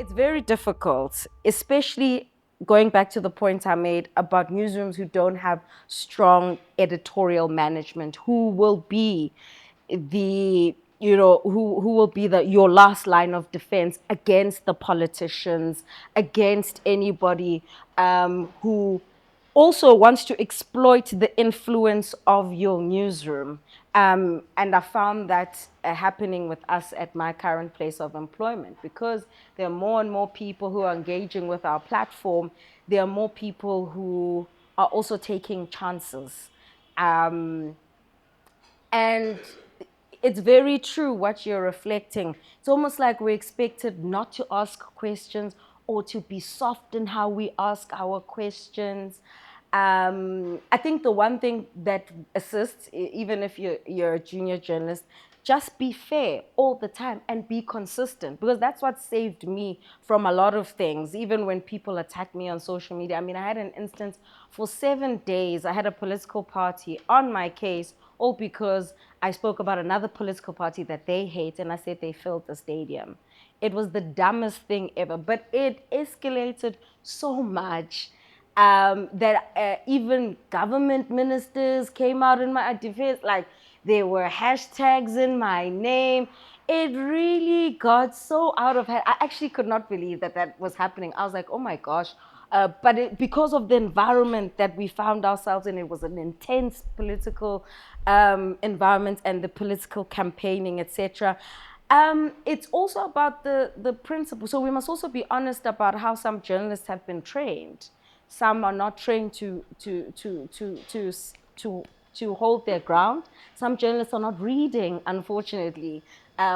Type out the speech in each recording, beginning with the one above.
It's very difficult, especially going back to the point I made about newsrooms who don't have strong editorial management, who will be who will be your last line of defense against the politicians, against anybody who also wants to exploit the influence of your newsroom. And I found that happening with us at my current place of employment, because there are more and more people who are engaging with our platform. There are more people who are also taking chances. Um, and it's very true what you're reflecting. It's almost like we're expected not to ask questions or to be soft in how we ask our questions. I think the one thing that assists, even if you're a junior journalist, just be fair all the time and be consistent, because that's what saved me from a lot of things. Even when people attack me on social media, I mean, I had an instance for 7 days. I had a political party on my case, all because I spoke about another political party that they hate, and I said they filled the stadium. It was the dumbest thing ever, but it escalated so much that even government ministers came out in my defense. Like, there were hashtags in my name. It really got so out of hand. I actually could not believe that that was happening. I was like, oh my gosh. Because of the environment that we found ourselves in, it was an intense political environment, and the political campaigning, etc. It's also about the principle. So we must also be honest about how some journalists have been trained. Some are not trained to hold their ground. Some journalists are not reading, unfortunately.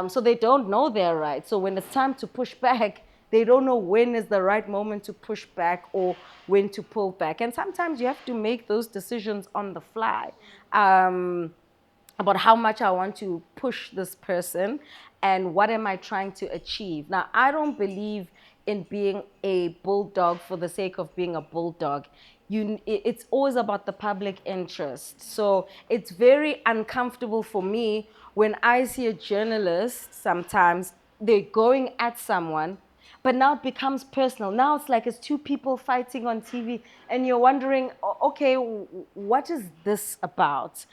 So they don't know their rights. So when it's time to push back, they don't know when is the right moment to push back or when to pull back. And sometimes you have to make those decisions on the fly. About how much I want to push this person and what am I trying to achieve. Now, I don't believe in being a bulldog for the sake of being a bulldog. It's always about the public interest. So it's very uncomfortable for me when I see a journalist, sometimes they're going at someone, but now it becomes personal. Now it's like it's two people fighting on TV, and you're wondering, okay, what is this about?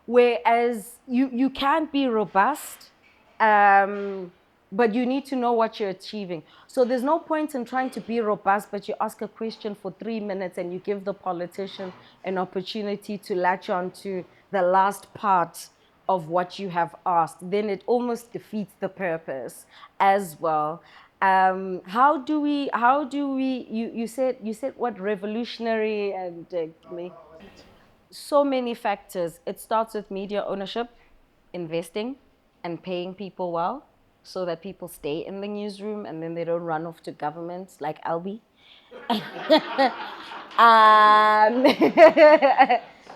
Whereas you can't be robust, but you need to know what you're achieving. So there's no point in trying to be robust, but you ask a question for 3 minutes and you give the politician an opportunity to latch on to the last part of what you have asked. Then it almost defeats the purpose as well. You said what, revolutionary and so many factors. It starts with media ownership, investing, and paying people well so that people stay in the newsroom and then they don't run off to governments like Albi. um,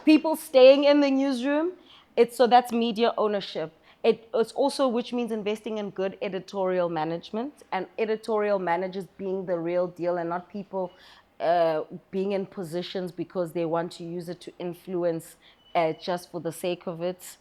People staying in the newsroom. So that's media ownership. It's also, which means investing in good editorial management, and editorial managers being the real deal and not people being in positions because they want to use it to influence just for the sake of it.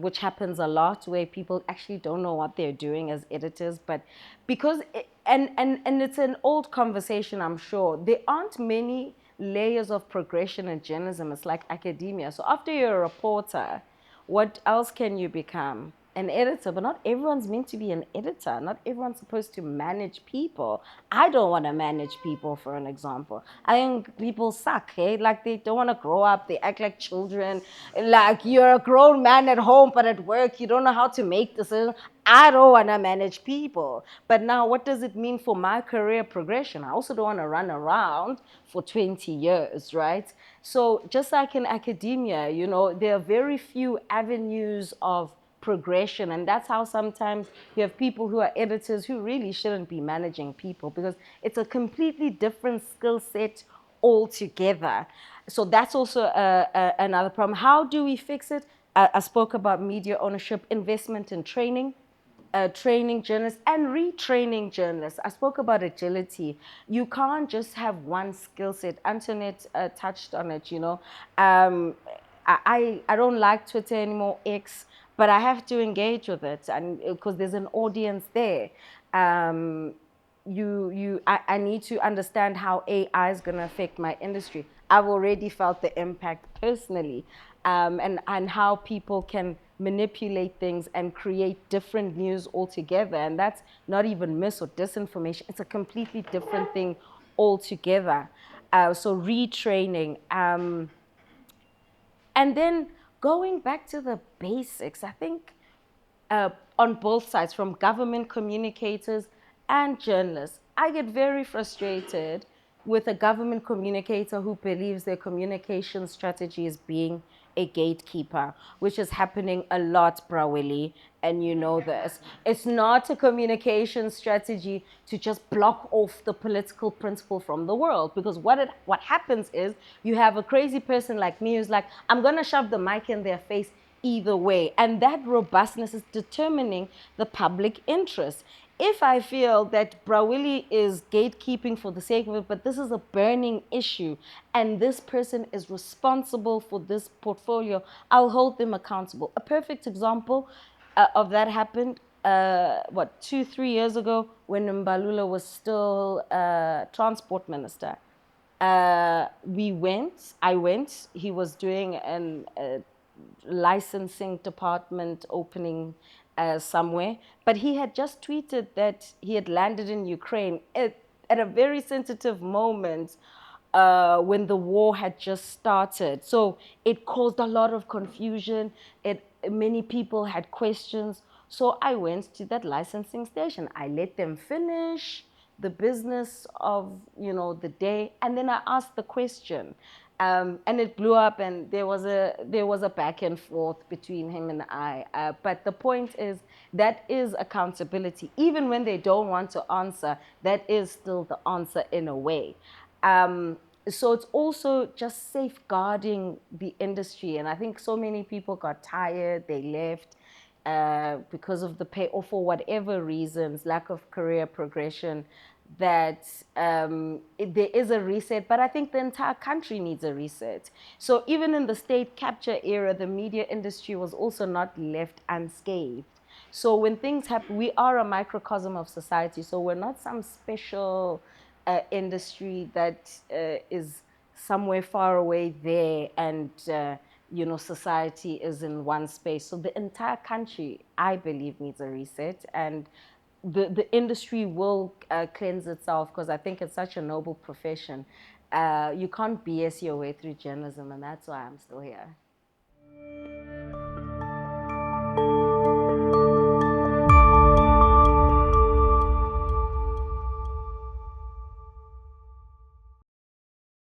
Which happens a lot, where people actually don't know what they're doing as editors, but because and it's an old conversation, I'm sure. There aren't many layers of progression in journalism. It's like academia. So after you're a reporter, what else can you become? An editor, but not everyone's meant to be an editor. Not everyone's supposed to manage people. I don't want to manage people, for an example. I think people suck, hey? Like, they don't want to grow up. They act like children. Like, you're a grown man at home, but at work, you don't know how to make decisions. I don't want to manage people. But now, what does it mean for my career progression? I also don't want to run around for 20 years, right? So just like in academia, there are very few avenues of progression, and that's how sometimes you have people who are editors who really shouldn't be managing people, because it's a completely different skill set altogether. So that's also another problem. How do we fix it? I spoke about media ownership, investment in training, training journalists and retraining journalists. I spoke about agility. You can't just have one skill set. Antoinette touched on it, I don't like Twitter anymore, X, but I have to engage with it, and because there's an audience there. I need to understand how AI is going to affect my industry. I've already felt the impact personally, and how people can manipulate things and create different news altogether. And that's not even mis or disinformation. It's a completely different thing altogether. So retraining. And then going back to the basics, I think on both sides, from government communicators and journalists, I get very frustrated with a government communicator who believes their communication strategy is being a gatekeeper, which is happening a lot, Brawili, and you know this. It's not a communication strategy to just block off the political principle from the world, because what happens is you have a crazy person like me who's like, I'm gonna shove the mic in their face either way. And that robustness is determining the public interest. If I feel that Brawili is gatekeeping for the sake of it, but this is a burning issue and this person is responsible for this portfolio, I'll hold them accountable. A perfect example of that happened, 2, 3 years ago, when Mbalula was still transport minister. I went, he was doing an licensing department opening somewhere, but he had just tweeted that he had landed in Ukraine at a very sensitive moment when the war had just started. So it caused a lot of confusion. Many people had questions. So I went to that licensing station. I let them finish the business of the day, and then I asked the question, and it blew up, and there was a back and forth between him and I. But the point is, that is accountability. Even when they don't want to answer, that is still the answer in a way. So it's also just safeguarding the industry, and I think so many people got tired, they left because of the pay, or for whatever reasons, lack of career progression, that there is a reset, but I think the entire country needs a reset. So even in the state capture era, the media industry was also not left unscathed. So when things happen, we are a microcosm of society, so we're not some special industry that is somewhere far away there, and society is in one space. So the entire country, I believe, needs a reset, and the industry will cleanse itself, because I think it's such a noble profession. You can't BS your way through journalism, and that's why I'm still here.